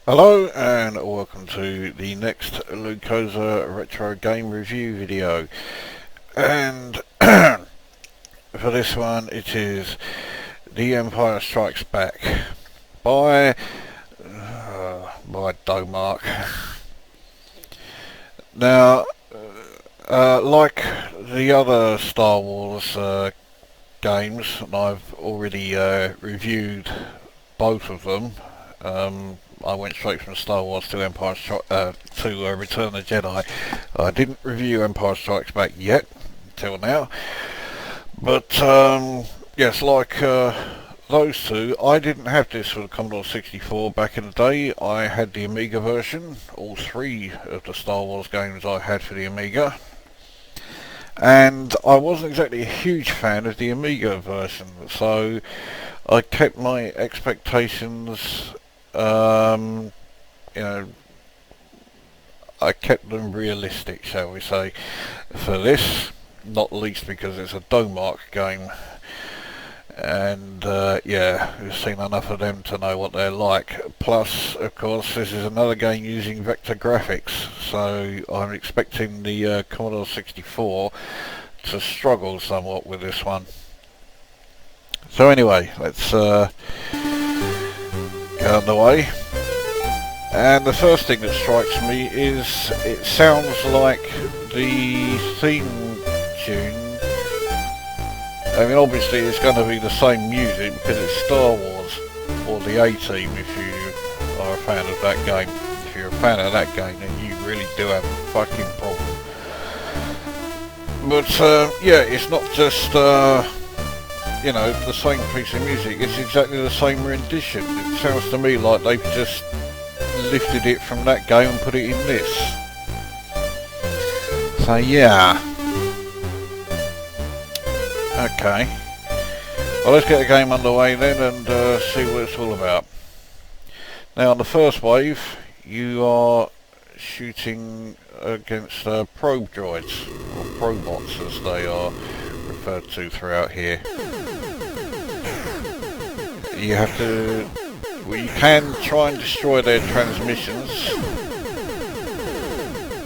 Hello and welcome to the next Lukozer retro game review video, and for this one it is The Empire Strikes Back by Domark. Now, like the other Star Wars games, and I've already reviewed both of them. I went straight from Star Wars to Return of the Jedi. I didn't review Empire Strikes Back yet, until now. But yes, like those two, I didn't have this for the Commodore 64 back in the day. I had the Amiga version. All three of the Star Wars games I had for the Amiga. And I wasn't exactly a huge fan of the Amiga version, so I kept my expectations, I kept them realistic, shall we say, for this, not least because it's a Domark game, and yeah, we've seen enough of them to know what they're like. Plus, of course, this is another game using vector graphics, so I'm expecting the Commodore 64 to struggle somewhat with this one. So anyway, let's get underway. And the first thing that strikes me is it sounds like the theme tune. I mean, obviously it's going to be the same music because it's Star Wars, or the A-Team if you are a fan of that game. If you're a fan of that game, then you really do have a fucking problem. But yeah, it's not just the same piece of music, it's exactly the same rendition. It sounds to me like they've just lifted it from that game and put it in this. So yeah. Okay. Well, let's get the game underway then and see what it's all about. Now, on the first wave, you are shooting against probe droids, or probots as they are referred to throughout here. You have to, well, you can try and destroy their transmissions,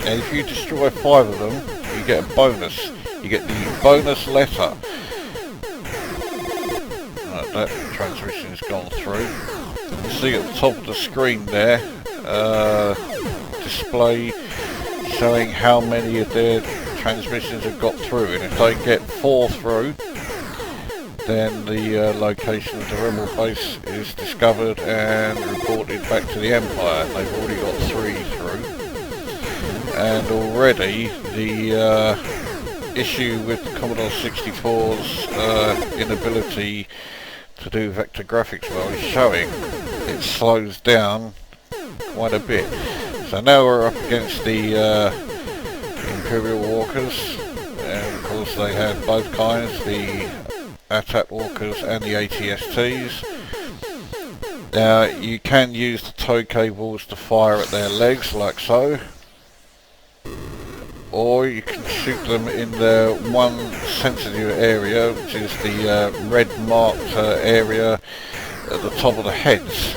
and if you destroy 5 of them, you get a bonus. You get the bonus letter. Right, that transmission's gone through. You see at the top of the screen there, display showing how many of their transmissions have got through, and if they get 4 through, then the location of the rebel base is discovered and reported back to the Empire. They've already got 3 through, and already the issue with the Commodore 64's inability to do vector graphics well is showing. It slows down quite a bit. So now we're up against the Imperial Walkers, and of course they have both kinds, the AT-AT Walkers and the AT-STs. Now you can use the tow cables to fire at their legs like so, or you can shoot them in the one sensitive area, which is the red marked area at the top of the heads.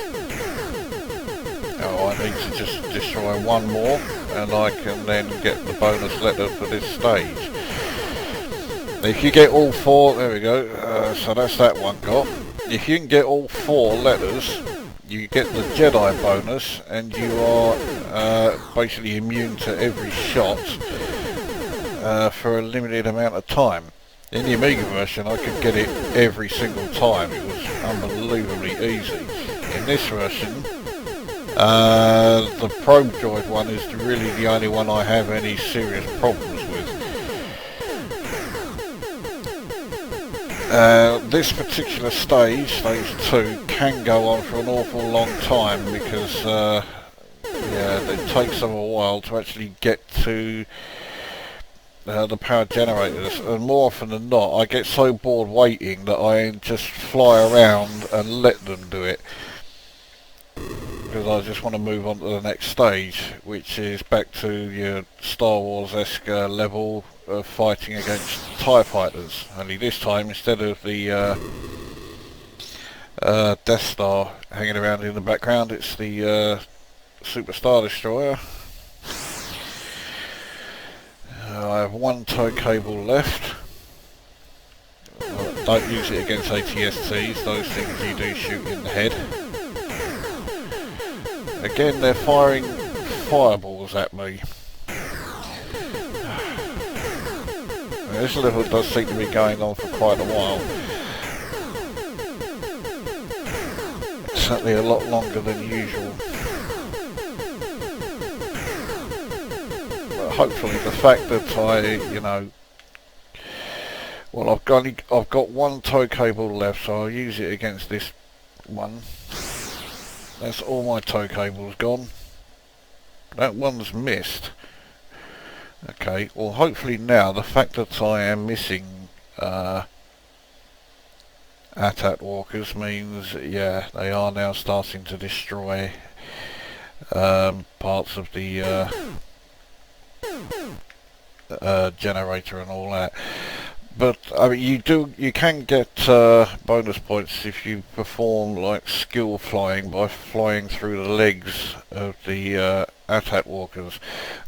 Now I need to just destroy 1 more and I can then get the bonus letter for this stage. If you get all 4, there we go, so that's that one got. If you can get all 4 letters, you get the Jedi bonus, and you are basically immune to every shot for a limited amount of time. In the Amiga version I could get it every single time, it was unbelievably easy. In this version, the probe droid one is really the only one I have any serious problems with. This particular stage, stage 2, can go on for an awful long time because yeah, it takes them a while to actually get to the power generators, and more often than not I get so bored waiting that I just fly around and let them do it, because I just want to move on to the next stage, which is back to your Star Wars-esque level of fighting against TIE fighters, only this time instead of the Death Star hanging around in the background, it's the Superstar Destroyer. I have one tow cable left. Don't use it against ATSTs, those things you do shoot in the head. Again, they're firing fireballs at me. This level does seem to be going on for quite a while. It's certainly a lot longer than usual. But hopefully the fact that well, I've got one tow cable left, so I'll use it against this one. That's all my tow cables gone. That one's missed. Okay, well hopefully now the fact that I am missing AT-AT walkers means, yeah, they are now starting to destroy parts of the generator and all that. But I mean, you can get bonus points if you perform like skill flying by flying through the legs of the AT-AT walkers.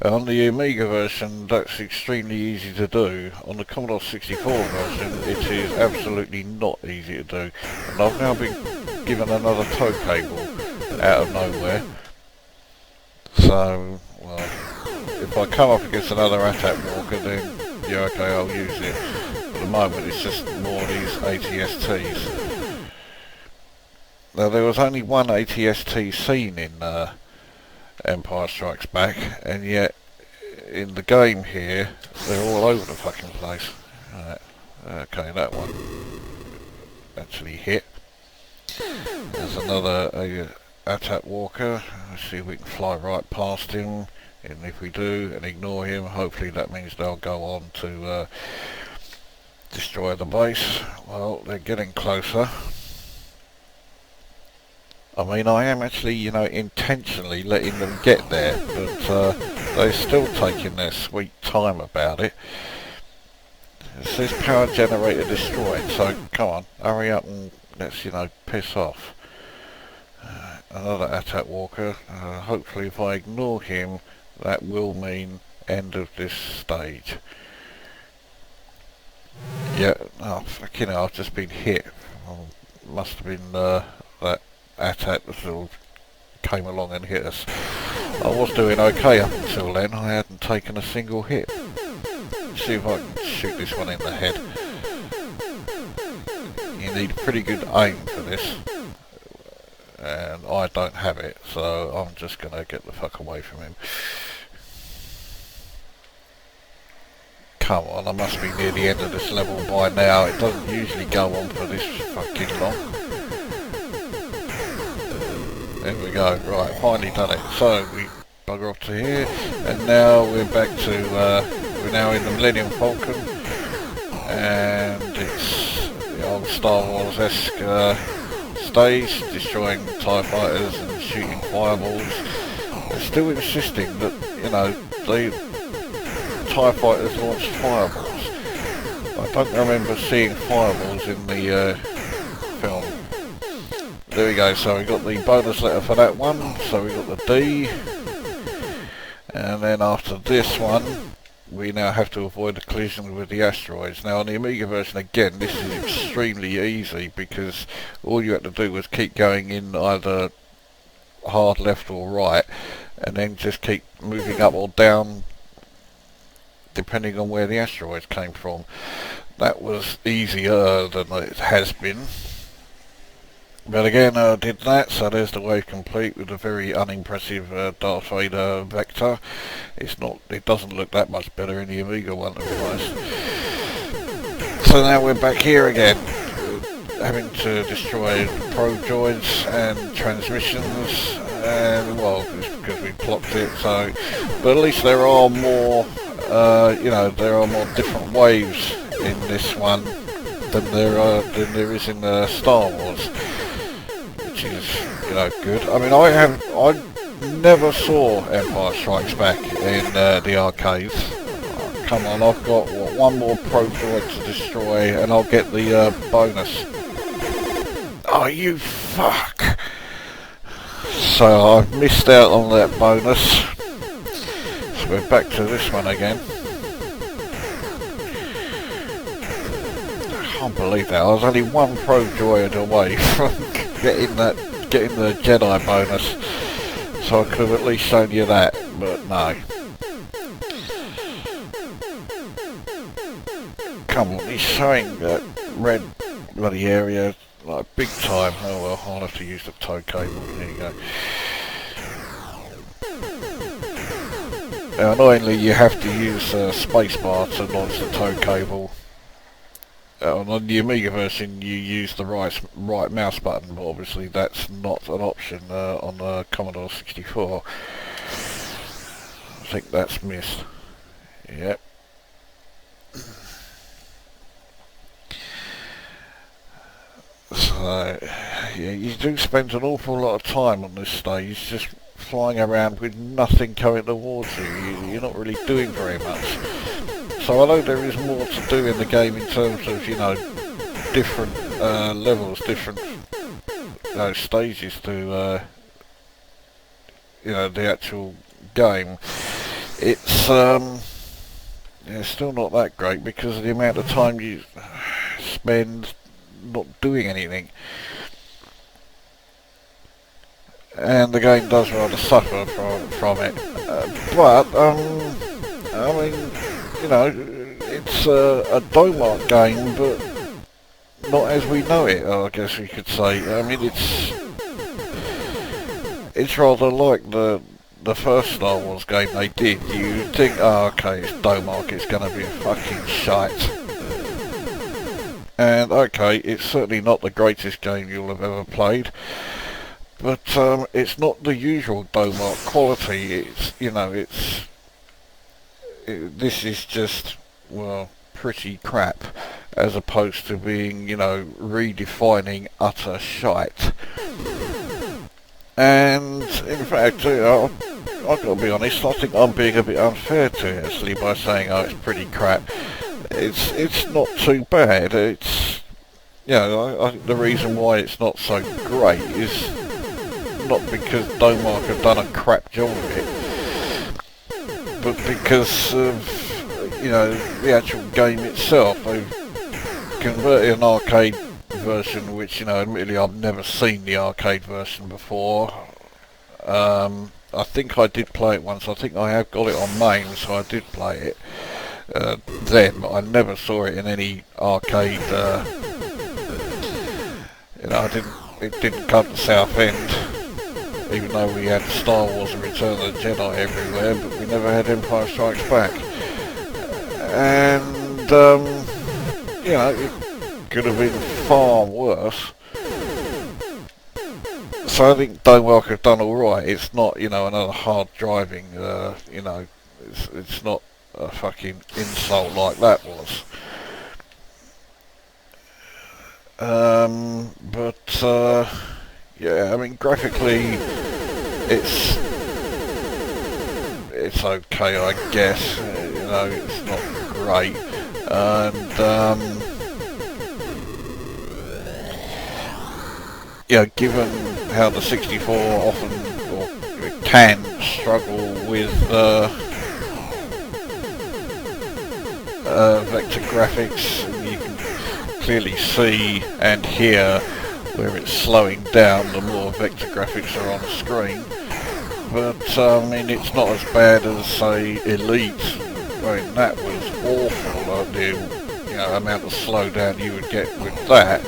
On the Amiga version, that's extremely easy to do. On the Commodore 64 version, it is absolutely not easy to do. And I've now been given another tow cable out of nowhere. So, well, if I come up against another AT-AT walker, then yeah, okay, I'll use it. At the moment, it's just more of these ATSTs. Now, there was only one ATST seen in Empire Strikes Back, and yet in the game here, they're all over the fucking place. Right. Okay, that one actually hit. There's another AT-AT walker. Let's see if we can fly right past him. And if we do and ignore him, hopefully that means they'll go on to destroy the base. Well, they're getting closer. I mean, I am actually, intentionally letting them get there, but they're still taking their sweet time about it. It says power generator destroyed, so come on, hurry up and let's, piss off. Another AT-AT walker. Hopefully if I ignore him, that will mean end of this stage. Yeah, oh fucking hell, I've just been hit. Oh, must have been that AT-AT that sort of came along and hit us. I was doing okay up until then, I hadn't taken a single hit. Let's see if I can shoot this one in the head. You need pretty good aim for this. And I don't have it, so I'm just going to get the fuck away from him. Come on, I must be near the end of this level by now. It doesn't usually go on for this fucking long. There we go, right, finally done it. So, we bugger off to here, and now we're back to, we're now in the Millennium Falcon, and it's the old Star Wars-esque stage, destroying TIE fighters and shooting fireballs. They're still insisting that, the TIE fighters launched fireballs. I don't remember seeing fireballs in the film. There we go, so we got the bonus letter for that one, so we got the D. And then after this one, we now have to avoid the collision with the asteroids. Now on the Amiga version, again, this is extremely easy because all you had to do was keep going in either hard left or right, and then just keep moving up or down depending on where the asteroids came from. That was easier than it has been. But again, I did that, so there's the wave complete with a very unimpressive Darth Vader vector. It doesn't look that much better in the Amiga one, to be honest. So now we're back here again, having to destroy probe droids and transmissions, and well, it's because we plopped it. So, but at least there are more, there are more different waves in this one than there is in Star Wars. Which is, good. I mean, I never saw Empire Strikes Back in the arcades. Oh, come on, I've got one more probe droid to destroy, and I'll get the bonus. Oh, you fuck! So I've missed out on that bonus. So we're back to this one again. I can't believe that. I was only one pro droid away from getting the Jedi bonus. So I could have at least shown you that, but no. Come on, he's showing that red bloody area like big time. Oh well, I'll have to use the tow cable. There you go. Now, annoyingly, you have to use spacebar to launch the tow cable. On the Amiga version, you use the right mouse button, but obviously that's not an option on the Commodore 64. I think that's missed. Yep. So, yeah, you do spend an awful lot of time on this stage just flying around with nothing coming towards you. You're not really doing very much. So I know there is more to do in the game in terms of, you know, different levels, different stages to, you know, the actual game. It's still not that great because of the amount of time you spend not doing anything. And the game does rather suffer from it. But, I mean, you know, it's a Domark game, but not as we know it, I guess we could say. I mean, it's rather like the first Star Wars game they did. You think, oh, okay, it's Domark, it's going to be a fucking shite. And okay, it's certainly not the greatest game you'll have ever played, but it's not the usual Domark quality. It's, you know, this is just, well, pretty crap, as opposed to being, you know, redefining utter shite. And in fact, I've got to be honest, I think I'm being a bit unfair to it actually by saying, oh, it's pretty crap. It's not too bad. It's, you know, I think the reason why it's not so great is not because Domark have done a crap job of it, but because of, you know, the actual game itself. They've converted an arcade version, which, you know, admittedly I've never seen the arcade version before. I think I did play it once. I think I have got it on MAME, so I did play it then, but I never saw it in any arcade. You know, it didn't come to Southend, even though we had Star Wars and Return of the Jedi everywhere, but we never had Empire Strikes Back. And you know, it could have been far worse. So I think Domark have done alright. It's not, you know, another hard driving, you know, it's not a fucking insult like that was. But yeah, I mean, graphically it's okay, I guess. You know, it's not great, and yeah, given how the 64 often or can struggle with vector graphics, you can clearly see and hear where it's slowing down the more vector graphics are on the screen. But I mean, it's not as bad as, say, Elite. I mean, that was awful, the, you know, amount of slowdown you would get with that.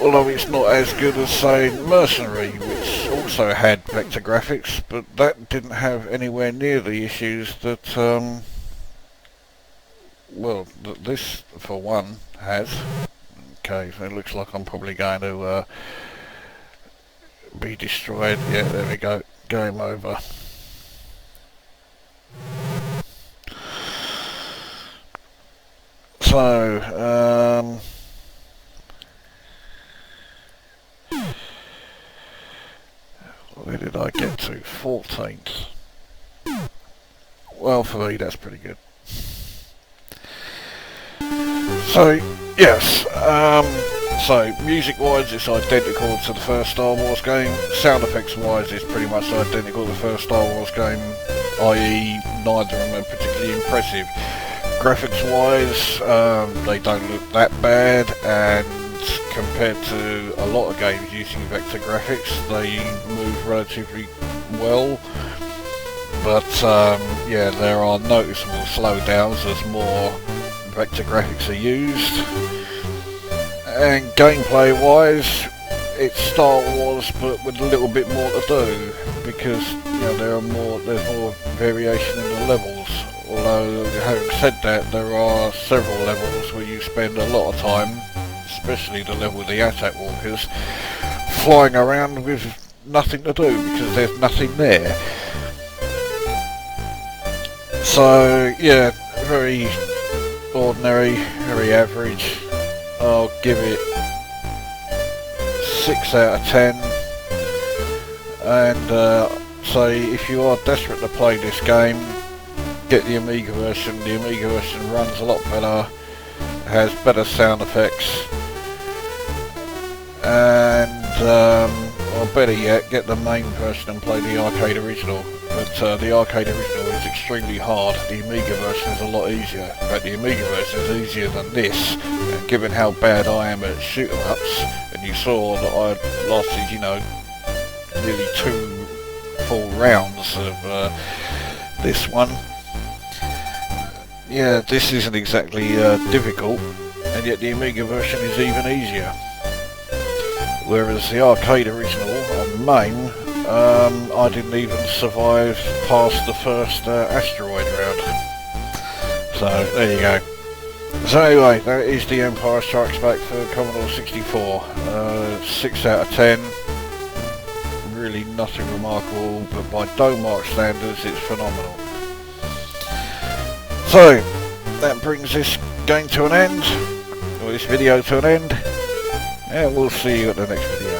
Although it's not as good as, say, Mercenary, which also had vector graphics, but that didn't have anywhere near the issues that, well, that this, for one, has. Okay, so it looks like I'm probably going to be destroyed. Yeah, there we go. Game over. So, where did I get to? 14th. Well, for me, that's pretty good. So, yes, So, music-wise, it's identical to the first Star Wars game. Sound effects-wise, it's pretty much identical to the first Star Wars game, i.e. neither of them are particularly impressive. Graphics-wise, they don't look that bad, and compared to a lot of games using vector graphics, they move relatively well. But, yeah, there are noticeable slowdowns as more vector graphics are used. And gameplay wise, it's Star Wars but with a little bit more to do, because there's more variation in the levels. Although, having said that, there are several levels where you spend a lot of time, especially the level with the attack walkers, flying around with nothing to do because there's nothing there. So yeah, very ordinary, very average. I'll give it 6 out of 10, and say if you are desperate to play this game, get the Amiga version. The Amiga version runs a lot better, has better sound effects, and or better yet, get the main version and play the arcade original. But the arcade original is extremely hard. The Amiga version is a lot easier. In fact, the Amiga version is easier than this. And given how bad I am at shoot-em-ups, and you saw that I lasted, nearly 2 full rounds of this one. Yeah, this isn't exactly difficult, and yet the Amiga version is even easier. Whereas the arcade original on MAME, I didn't even survive past the first asteroid round. So there you go. So anyway, that is the Empire Strikes Back for Commodore 64. 6 out of 10. Really nothing remarkable, but by Domark standards it's phenomenal. So that brings this game to an end, or this video to an end, and we'll see you at the next video.